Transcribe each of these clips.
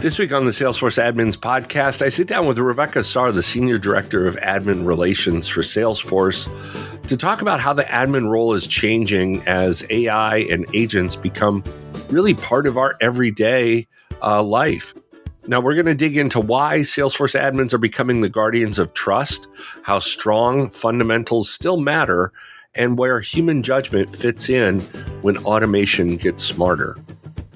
This week on the Salesforce Admins podcast, I sit down with Rebecca Saar, the Senior Director of Admin Relations for Salesforce, to talk about how the admin role is changing as AI and agents become really part of our everyday life. Now, we're going to dig into why Salesforce admins are becoming the guardians of trust, how strong fundamentals still matter, and where human judgment fits in when automation gets smarter.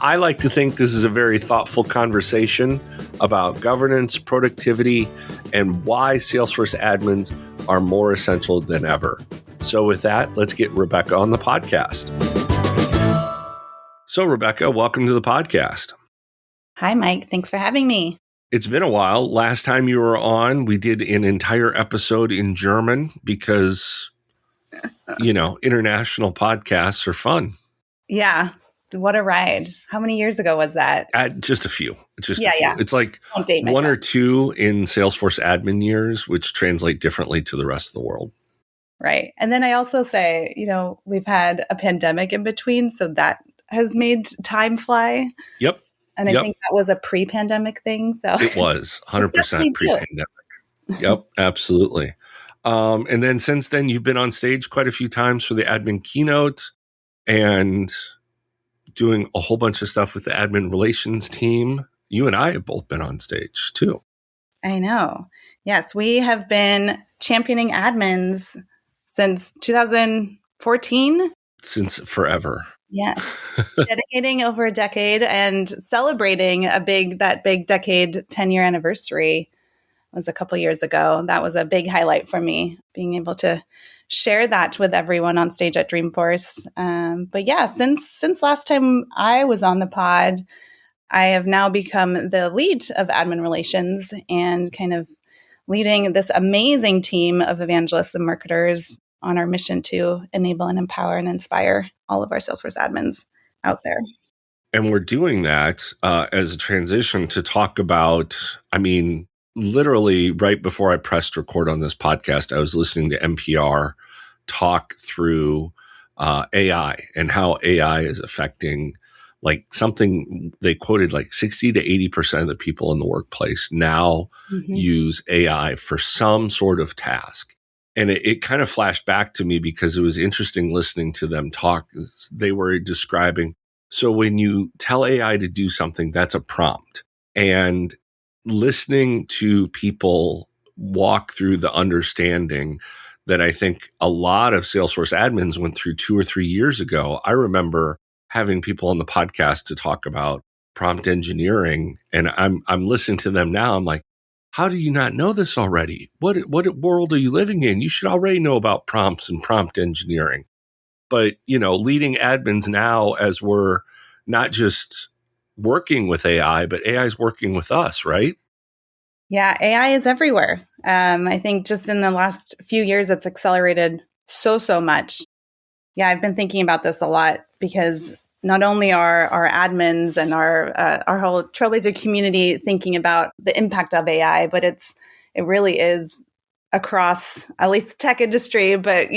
I like to think this is a very thoughtful conversation about governance, productivity, and why Salesforce admins are more essential than ever. So with that, let's get Rebecca on the podcast. So Rebecca, welcome to the podcast. Hi, Mike. Thanks for having me. It's been a while. Last time you were on, we did an entire episode in German because, international podcasts are fun. Yeah. What a ride. How many years ago was that? Just a few. Yeah. It's like one or two in Salesforce admin years, which translate differently to the rest of the world. Right. And then I also say, we've had a pandemic in between, so that has made time fly. Yep. And I think that was a pre-pandemic thing. So it was 100% pre-pandemic. Yep, absolutely. And then since then, you've been on stage quite a few times for the admin keynote and doing a whole bunch of stuff with the admin relations team. You and I have both been on stage too. I know. Yes, we have been championing admins since 2014. Since forever. Yes. Dedicating over a decade and celebrating that big decade 10-year anniversary was a couple years ago. That was a big highlight for me, being able to share that with everyone on stage at Dreamforce. But yeah, since last time I was on the pod, I have now become the lead of admin relations and kind of leading this amazing team of evangelists and marketers on our mission to enable and empower and inspire all of our Salesforce admins out there. And we're doing that as a transition to talk about, literally right before I pressed record on this podcast, I was listening to NPR talk through AI and how AI is affecting something they quoted 60 to 80% of the people in the workplace now use AI for some sort of task. And it kind of flashed back to me because it was interesting listening to them talk. They were describing, so when you tell AI to do something, that's a prompt. And listening to people walk through the understanding that I think a lot of Salesforce admins went through 2 or 3 years ago. I remember having people on the podcast to talk about prompt engineering, and I'm listening to them now. I'm like, how do you not know this already? What world are you living in? You should already know about prompts and prompt engineering. But, leading admins now as we're not just working with AI, but AI is working with us, right? Yeah, AI is everywhere. I think just in the last few years, it's accelerated so much. Yeah, I've been thinking about this a lot because not only are our admins and our whole Trailblazer community thinking about the impact of AI, but it really is across at least the tech industry, but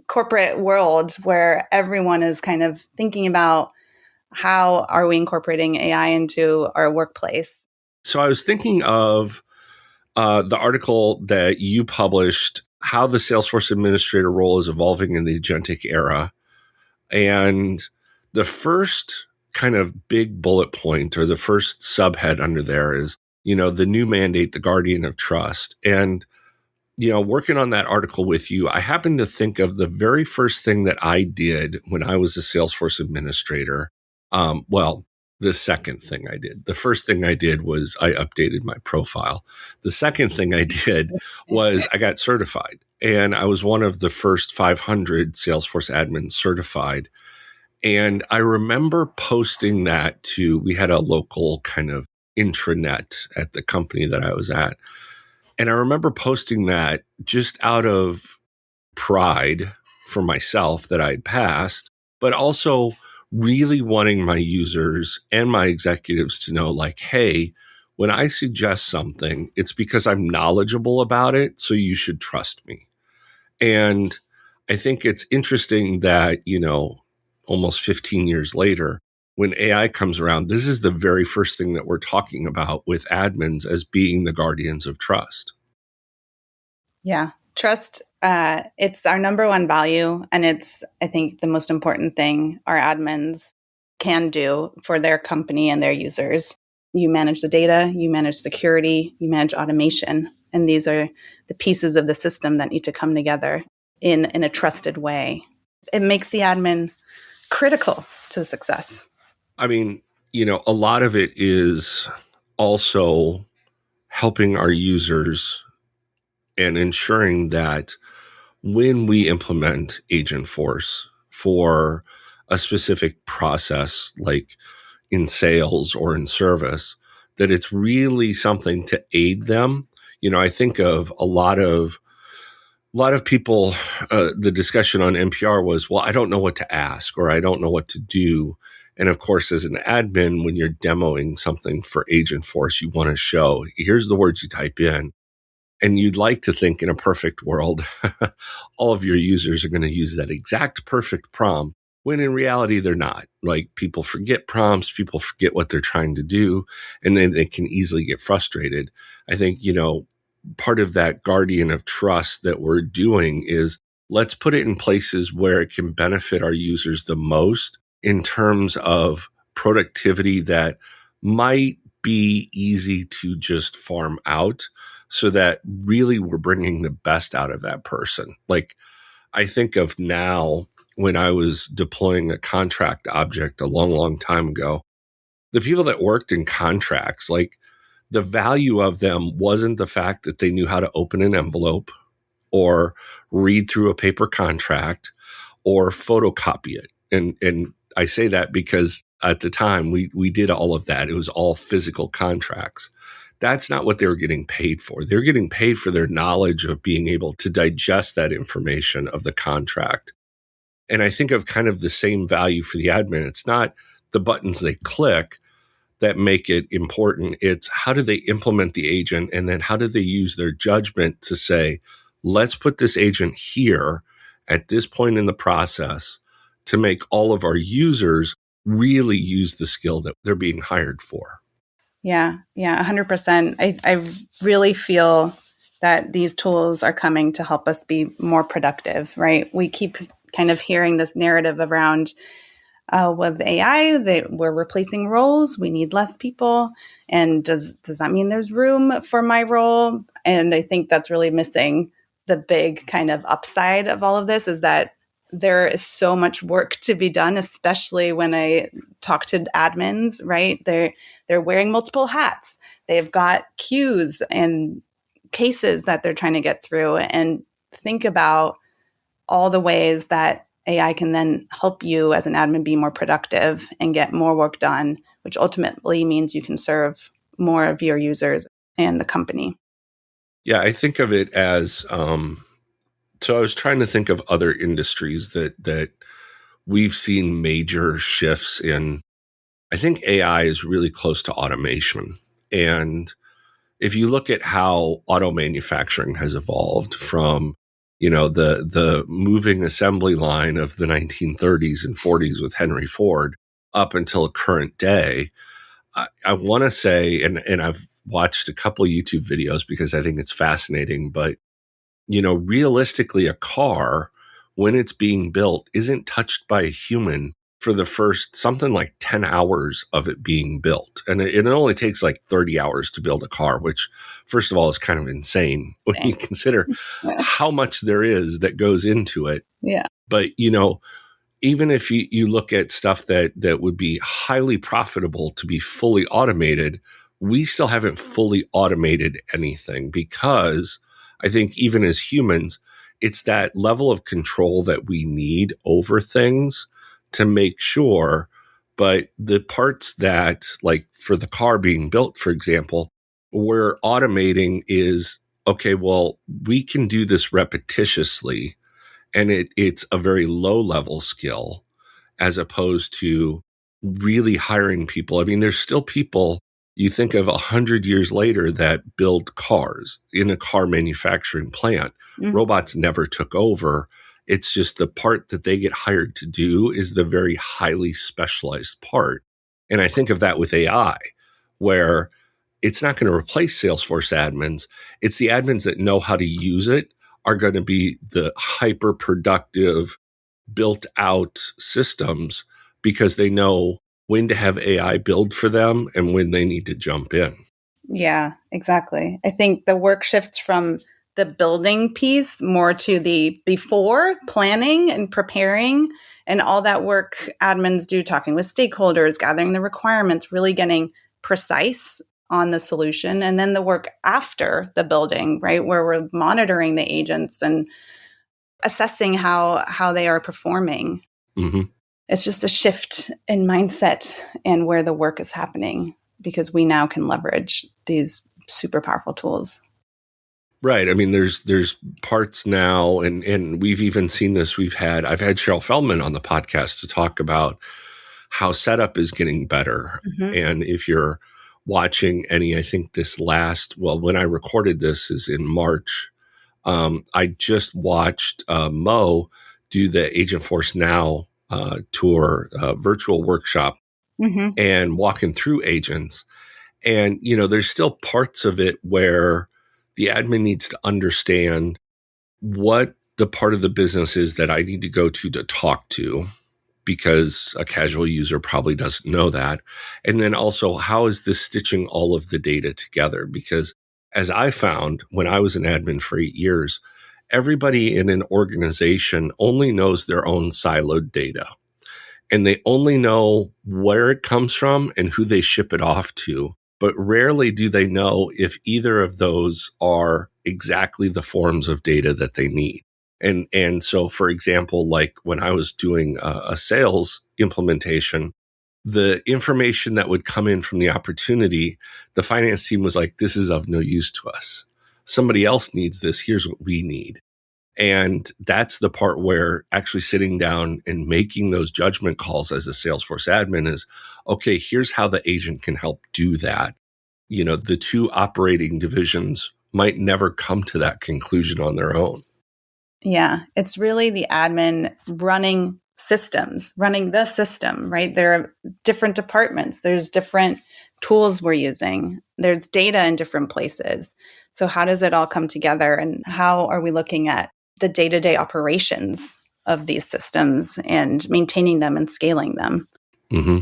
corporate world where everyone is kind of thinking about how are we incorporating AI into our workplace. So I was thinking of the article that you published, how the Salesforce administrator role is evolving in the Agentic era. And the first kind of big bullet point or the first subhead under there is, the new mandate, the guardian of trust. And, working on that article with you, I happened to think of the very first thing that I did when I was a Salesforce administrator. The second thing I did. The first thing I did was I updated my profile. The second thing I did was I got certified. And I was one of the first 500 Salesforce admins certified. And I remember posting that we had a local kind of intranet at the company that I was at. And I remember posting that just out of pride for myself that I'd passed, but also really wanting my users and my executives to know, hey, when I suggest something, it's because I'm knowledgeable about it, so you should trust me. And I think it's interesting that, almost 15 years later, when AI comes around, this is the very first thing that we're talking about with admins as being the guardians of trust. Yeah. Trust, it's our number one value. And it's, I think, the most important thing our admins can do for their company and their users. You manage the data, you manage security, you manage automation. And these are the pieces of the system that need to come together in a trusted way. It makes the admin critical to success. I mean, a lot of it is also helping our users and ensuring that when we implement Agentforce for a specific process, like in sales or in service, that it's really something to aid them. I think of a lot of people, the discussion on NPR was, well, I don't know what to ask or I don't know what to do. And of course, as an admin, when you're demoing something for Agentforce, you want to show, here's the words you type in. And you'd like to think in a perfect world, all of your users are going to use that exact perfect prompt, when in reality, they're not. Like, people forget prompts, people forget what they're trying to do, and then they can easily get frustrated. I think, part of that guardian of trust that we're doing is let's put it in places where it can benefit our users the most in terms of productivity that might be easy to just farm out, so that really we're bringing the best out of that person. Like, I think of now when I was deploying a contract object a long, long time ago, the people that worked in contracts, like, the value of them wasn't the fact that they knew how to open an envelope or read through a paper contract or photocopy it. And I say that because at the time we did all of that. It was all physical contracts. That's not what they were getting paid for. They're getting paid for their knowledge of being able to digest that information of the contract. And I think of kind of the same value for the admin. It's not the buttons they click that make it important. It's how do they implement the agent, and then how do they use their judgment to say, let's put this agent here at this point in the process to make all of our users really use the skill that they're being hired for. Yeah, 100%. I really feel that these tools are coming to help us be more productive, right? We keep kind of hearing this narrative around with AI, we're replacing roles. We need less people. And does that mean there's room for my role? And I think that's really missing the big kind of upside of all of this, is that there is so much work to be done, especially when I talk to admins, right? They're wearing multiple hats. They've got queues and cases that they're trying to get through, and think about all the ways that AI can then help you as an admin be more productive and get more work done, which ultimately means you can serve more of your users and the company. Yeah, I think of it as, so I was trying to think of other industries that we've seen major shifts in. I think AI is really close to automation. And if you look at how auto manufacturing has evolved from, the moving assembly line of the 1930s and 40s with Henry Ford up until current day, I want to say, and I've watched a couple of YouTube videos because I think it's fascinating, but realistically, a car, when it's being built, isn't touched by a human for the first something like 10 hours of it being built. And it only takes like 30 hours to build a car, which, first of all, is kind of insane when you consider how much there is that goes into it. Yeah. But, even if you look at stuff that would be highly profitable to be fully automated, we still haven't fully automated anything, because I think even as humans, it's that level of control that we need over things to make sure. But the parts that, like for the car being built, for example, we're automating is, okay, well, we can do this repetitiously, and it's a very low level skill, as opposed to really hiring people. I mean, there's still people, you think of 100 years later, that build cars in a car manufacturing plant. Mm-hmm. Robots never took over. It's just the part that they get hired to do is the very highly specialized part. And I think of that with AI, where it's not going to replace Salesforce admins. It's the admins that know how to use it are going to be the hyper productive, built out systems because they know when to have AI build for them and when they need to jump in. Yeah, exactly. I think the work shifts from the building piece more to the before planning and preparing and all that work admins do, talking with stakeholders, gathering the requirements, really getting precise on the solution. And then the work after the building, right, where we're monitoring the agents and assessing how they are performing. Mm-hmm. It's just a shift in mindset and where the work is happening, because we now can leverage these super powerful tools. Right. I mean, there's parts now, and we've even seen this. I've had Cheryl Feldman on the podcast to talk about how setup is getting better. Mm-hmm. And if you're watching any, I think when I recorded this is in March. I just watched Mo do the Agentforce Now tour virtual workshop Mm-hmm. and walking through agents. And, there's still parts of it where the admin needs to understand what the part of the business is that I need to go to talk to, because a casual user probably doesn't know that. And then also, how is this stitching all of the data together? Because as I found when I was an admin for 8 years, everybody in an organization only knows their own siloed data. And they only know where it comes from and who they ship it off to. But rarely do they know if either of those are exactly the forms of data that they need. And so, for example, like when I was doing a sales implementation, the information that would come in from the opportunity, the finance team was like, this is of no use to us. Somebody else needs this. Here's what we need. And that's the part where actually sitting down and making those judgment calls as a Salesforce admin is, okay, here's how the agent can help do that. The two operating divisions might never come to that conclusion on their own. Yeah, it's really the admin running systems, running the system, right? There are different departments. There's different tools we're using. There's data in different places. So how does it all come together? And how are we looking at the day-to-day operations of these systems and maintaining them and scaling them? Mm-hmm.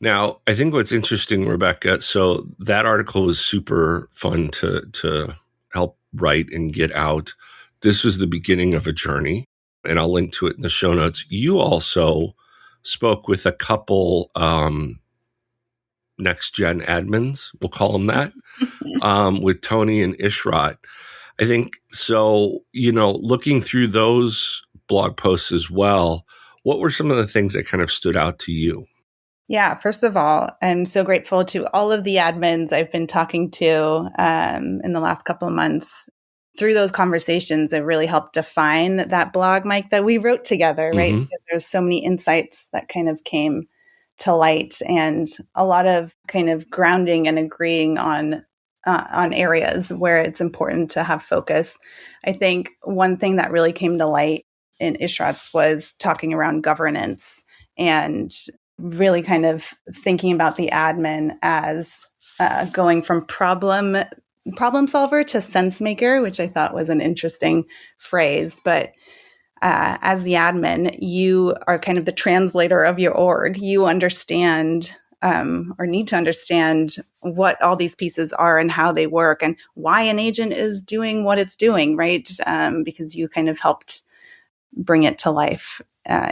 Now, I think what's interesting, Rebecca, so that article was super fun to help write and get out. This was the beginning of a journey, and I'll link to it in the show notes. You also spoke with a couple next-gen admins, we'll call them that, with Tony and Ishrat. I think so, looking through those blog posts as well, what were some of the things that kind of stood out to you? Yeah, first of all, I'm so grateful to all of the admins I've been talking to in the last couple of months. Through those conversations, it really helped define that blog, Mike, that we wrote together, right? Mm-hmm. Because there's so many insights that kind of came to light, and a lot of kind of grounding and agreeing on areas where it's important to have focus. I think one thing that really came to light in Ishrat's was talking around governance and really kind of thinking about the admin as going from problem solver to sense maker, which I thought was an interesting phrase. But as the admin, you are kind of the translator of your org. You understand or need to understand what all these pieces are and how they work and why an agent is doing what it's doing, right? Because you kind of helped bring it to life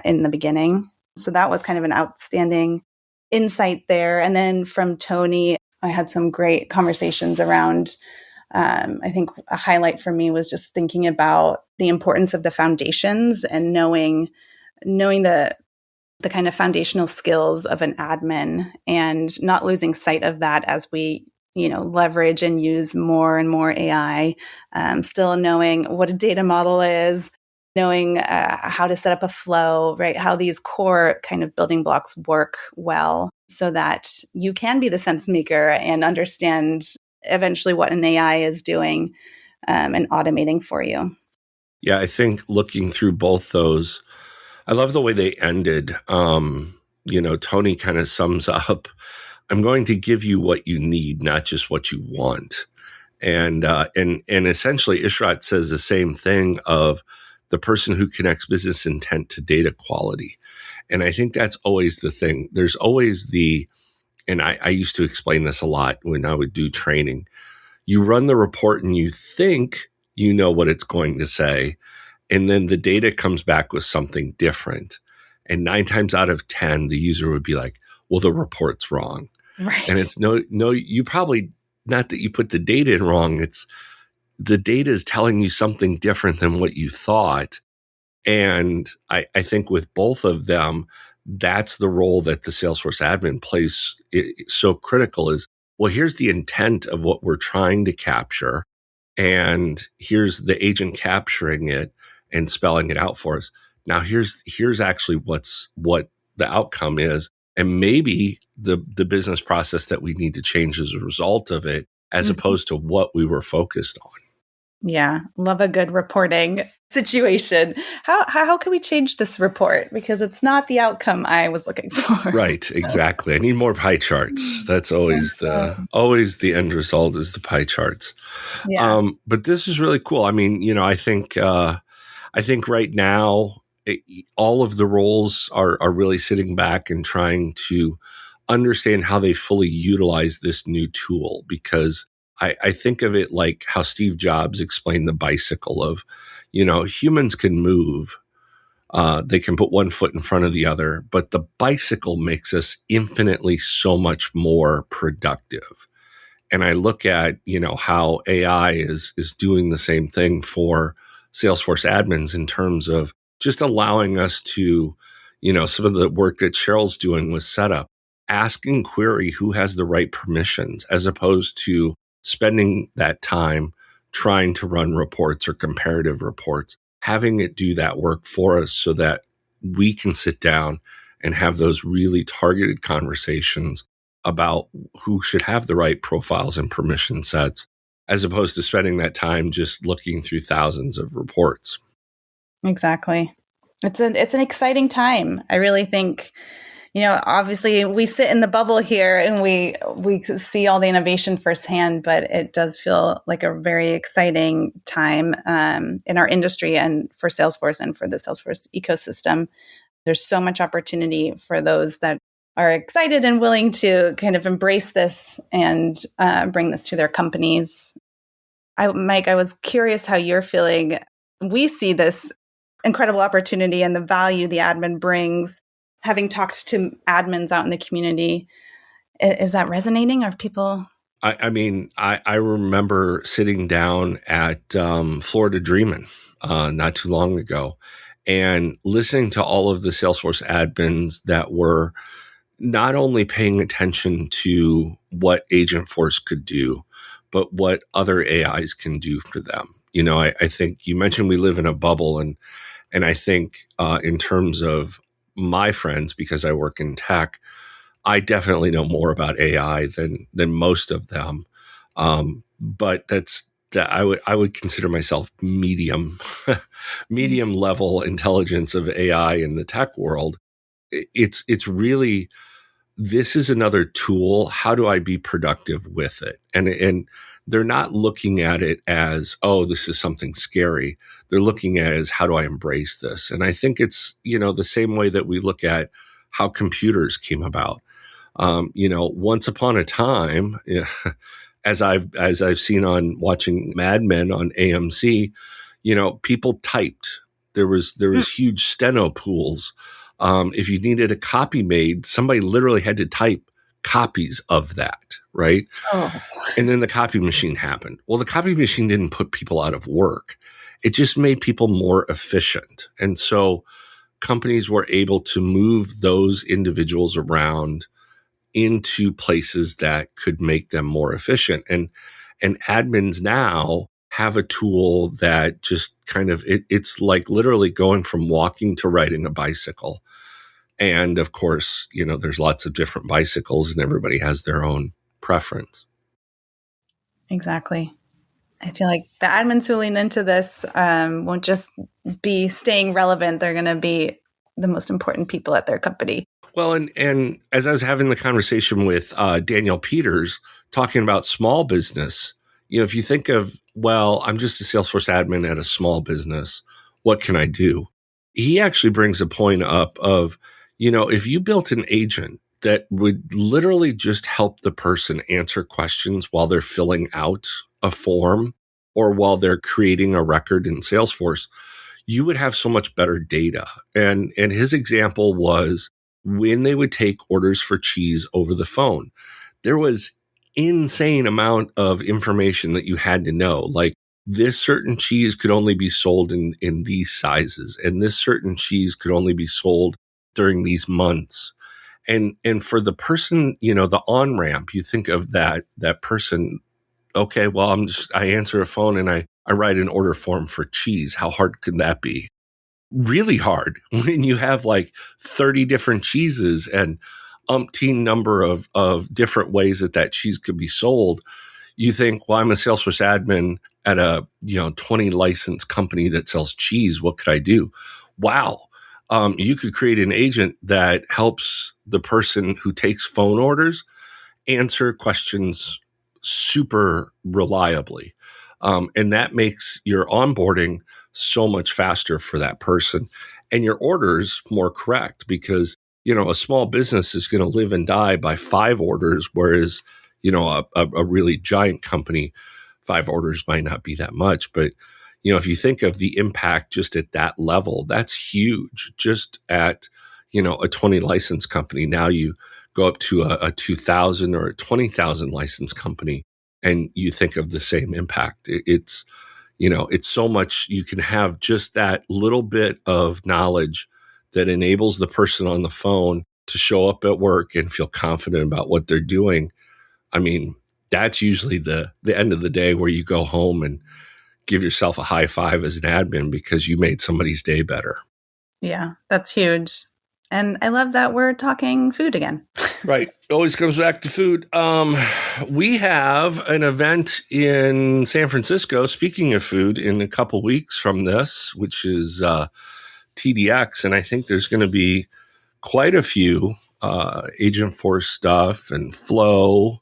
in the beginning. So that was kind of an outstanding insight there. And then from Tony, I had some great conversations around, I think a highlight for me was just thinking about the importance of the foundations and knowing the kind of foundational skills of an admin and not losing sight of that as we, leverage and use more and more AI, still knowing what a data model is, knowing how to set up a flow, right? How these core kind of building blocks work well so that you can be the sense maker and understand eventually what an AI is doing and automating for you. Yeah, I think looking through both those, I love the way they ended. Tony kind of sums up, I'm going to give you what you need, not just what you want. And essentially Ishrat says the same thing of the person who connects business intent to data quality. And I think that's always the thing. There's always and I used to explain this a lot when I would do training. You run the report and you think you know what it's going to say. And then the data comes back with something different. And 9 times out of 10, the user would be like, well, the report's wrong. Right. And it's no, you probably, not that you put the data in wrong. It's the data is telling you something different than what you thought. And I think with both of them, that's the role that the Salesforce admin plays so critical is, well, here's the intent of what we're trying to capture. And here's the agent capturing it and spelling it out for us. Now here's actually what the outcome is. And maybe the business process that we need to change as a result of it, as opposed to what we were focused on. Yeah. Love a good reporting situation. How can we change this report? Because it's not the outcome I was looking for. Right. Exactly. I need more pie charts. That's always the end result is the pie charts. Yeah. But this is really cool. I mean, I think right now all of the roles are really sitting back and trying to understand how they fully utilize this new tool, because I think of it like how Steve Jobs explained the bicycle of, humans can move. They can put one foot in front of the other, but the bicycle makes us infinitely so much more productive. And I look at, how AI is doing the same thing for Salesforce admins in terms of just allowing us to, some of the work that Cheryl's doing with setup, asking query who has the right permissions, as opposed to spending that time trying to run reports or comparative reports, having it do that work for us so that we can sit down and have those really targeted conversations about who should have the right profiles and permission sets, as opposed to spending that time just looking through thousands of reports. Exactly. It's an exciting time. I really think, obviously we sit in the bubble here and we see all the innovation firsthand, but it does feel like a very exciting time in our industry and for Salesforce and for the Salesforce ecosystem. There's so much opportunity for those that are excited and willing to kind of embrace this and bring this to their companies. Mike, I was curious how you're feeling. We see this incredible opportunity and the value the admin brings. Having talked to admins out in the community, is that resonating? Are people? I remember sitting down at Florida Dreamin' not too long ago and listening to all of the Salesforce admins that were not only paying attention to what Agentforce could do, but what other AIs can do for them. I think you mentioned we live in a bubble, and I think in terms of my friends, because I work in tech, I definitely know more about AI than most of them. But I would consider myself medium level intelligence of AI in the tech world. It's really, this is another tool. How do I be productive with it? And they're not looking at it as, oh, this is something scary. They're looking at it as, how do I embrace this? And I think it's, the same way that we look at how computers came about. Once upon a time, as I've seen on watching Mad Men on AMC, people typed. There was huge steno pools. If you needed a copy made, somebody literally had to type copies of that, right? Oh. And then the copy machine happened. Well, the copy machine didn't put people out of work. It just made people more efficient. And so companies were able to move those individuals around into places that could make them more efficient. And admins now have a tool that just kind of, it's like literally going from walking to riding a bicycle. And of course, there's lots of different bicycles and everybody has their own preference. Exactly. I feel like the admins who lean into this won't just be staying relevant. They're going to be the most important people at their company. Well, and as I was having the conversation with Daniel Peters talking about small business, if you think of, well, I'm just a Salesforce admin at a small business, what can I do? He actually brings a point up of, if you built an agent that would literally just help the person answer questions while they're filling out a form or while they're creating a record in Salesforce, you would have so much better data. And his example was when they would take orders for cheese over the phone, there was insane amount of information that you had to know. Like this certain cheese could only be sold in these sizes, and this certain cheese could only be sold during these months. And for the person, the on ramp, you think of that person. Okay, well, I answer a phone and I write an order form for cheese. How hard could that be? Really hard when you have like 30 different cheeses and umpteen number of different ways that cheese could be sold. You think, well, I'm a Salesforce admin at a 20 licensed company that sells cheese. What could I do? Wow. You could create an agent that helps the person who takes phone orders answer questions super reliably. And that makes your onboarding so much faster for that person and your orders more correct because, a small business is going to live and die by 5 orders, whereas, a really giant company, 5 orders might not be that much. But, if you think of the impact just at that level, that's huge. Just at, a 20 license company. Now you go up to a 2,000 or a 20,000 license company and you think of the same impact. It's so much you can have just that little bit of knowledge that enables the person on the phone to show up at work and feel confident about what they're doing. I mean, that's usually the end of the day where you go home and give yourself a high five as an admin because you made somebody's day better. Yeah, that's huge. And I love that we're talking food again. Right. Always comes back to food. We have an event in San Francisco, speaking of food, in a couple weeks from this, which is TDX. And I think there's going to be quite a few Agentforce stuff and flow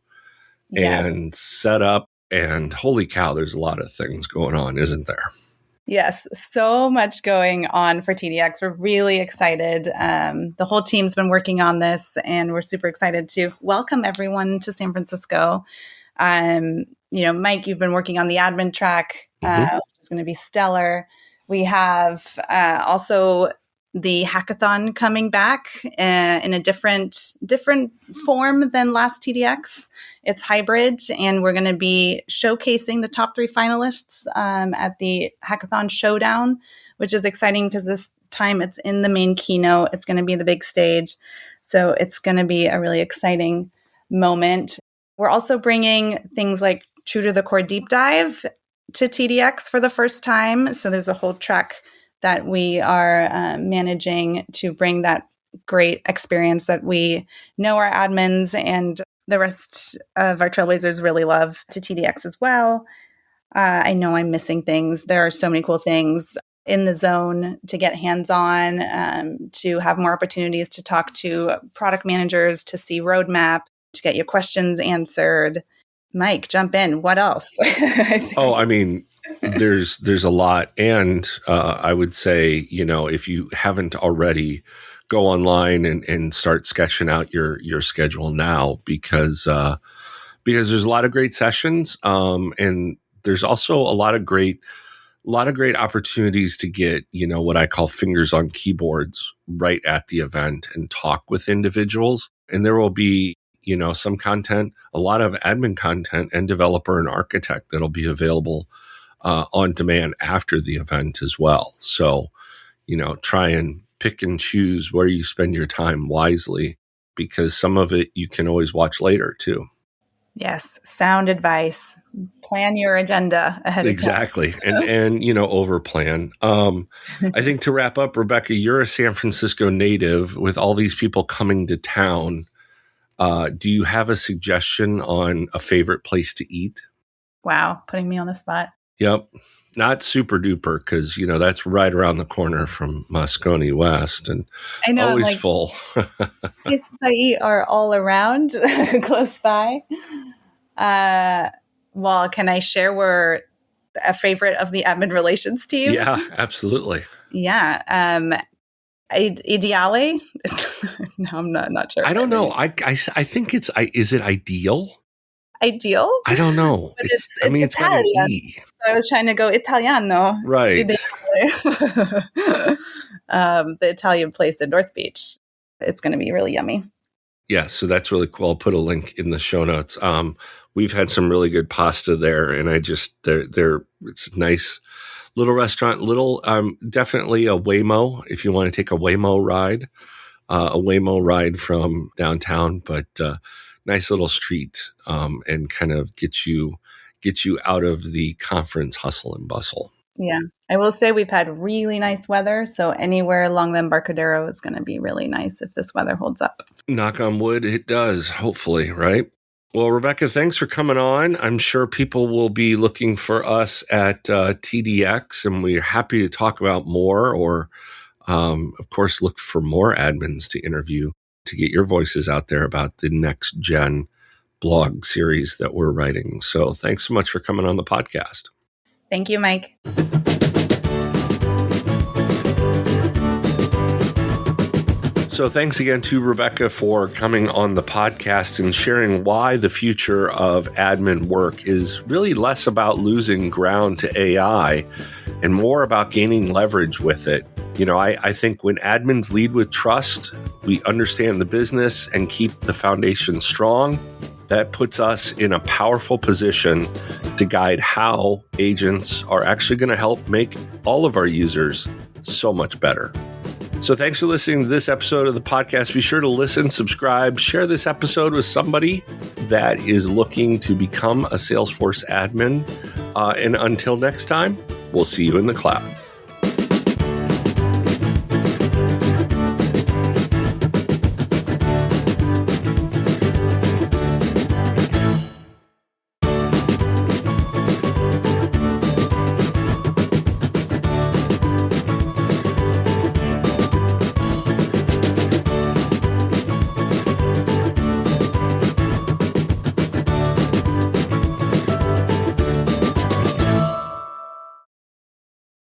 and setup. And holy cow, there's a lot of things going on, isn't there? Yes, so much going on for TDX. We're really excited. The whole team's been working on this, and we're super excited to welcome everyone to San Francisco. Mike, you've been working on the admin track, which is going to be stellar. We have also the hackathon coming back in a different form than last TDX. It's hybrid, and we're going to be showcasing the top 3 finalists at the hackathon showdown, which is exciting because this time it's in the main keynote. It's going to be the big stage. So it's going to be a really exciting moment. We're also bringing things like True to the Core Deep Dive to TDX for the first time. So there's a whole track that we are managing to bring that great experience that we know our admins and the rest of our trailblazers really love to TDX as well. I know I'm missing things. There are so many cool things in the zone to get hands-on, to have more opportunities to talk to product managers, to see roadmap, to get your questions answered. Mike, jump in. What else? There's a lot. And I would say, if you haven't already, go online and start sketching out your schedule now because there's a lot of great sessions. And there's also a lot of great opportunities to get, what I call fingers on keyboards right at the event and talk with individuals. And there will be, some content, a lot of admin content and developer and architect that'll be available on demand after the event as well. So, try and pick and choose where you spend your time wisely because some of it you can always watch later too. Yes. Sound advice. Plan your agenda ahead of time. Exactly. And over plan. I think to wrap up, Rebecca, you're a San Francisco native with all these people coming to town. Do you have a suggestion on a favorite place to eat? Wow. Putting me on the spot. Yep. Not super duper because, that's right around the corner from Moscone West and I know, always like, full. places I eat are all around close by. Well, can I share we're a favorite of the admin relations team? Yeah, absolutely. Yeah. Ideale? No, I'm not sure. I don't know. I think is it ideal? Ideal? I don't know. But It's it's got an Italian. E. So I was trying to go Italiano. Right. The Italian place in North Beach. It's going to be really yummy. Yeah, so that's really cool. I'll put a link in the show notes. We've had some really good pasta there, and it's a nice little restaurant. Definitely a Waymo if you want to take a Waymo ride from downtown, but nice little street, and kind of get you out of the conference hustle and bustle. Yeah. I will say we've had really nice weather, so anywhere along the Embarcadero is going to be really nice if this weather holds up. Knock on wood, it does, hopefully, right? Well, Rebecca, thanks for coming on. I'm sure people will be looking for us at TDX, and we're happy to talk about more or, of course, look for more admins to interview to get your voices out there about the next gen blog series that we're writing. So thanks so much for coming on the podcast. Thank you, Mike. So thanks again to Rebecca for coming on the podcast and sharing why the future of admin work is really less about losing ground to AI and more about gaining leverage with it. I think when admins lead with trust, we understand the business and keep the foundation strong. That puts us in a powerful position to guide how agents are actually going to help make all of our users so much better. So thanks for listening to this episode of the podcast. Be sure to listen, subscribe, share this episode with somebody that is looking to become a Salesforce admin. And until next time, we'll see you in the cloud.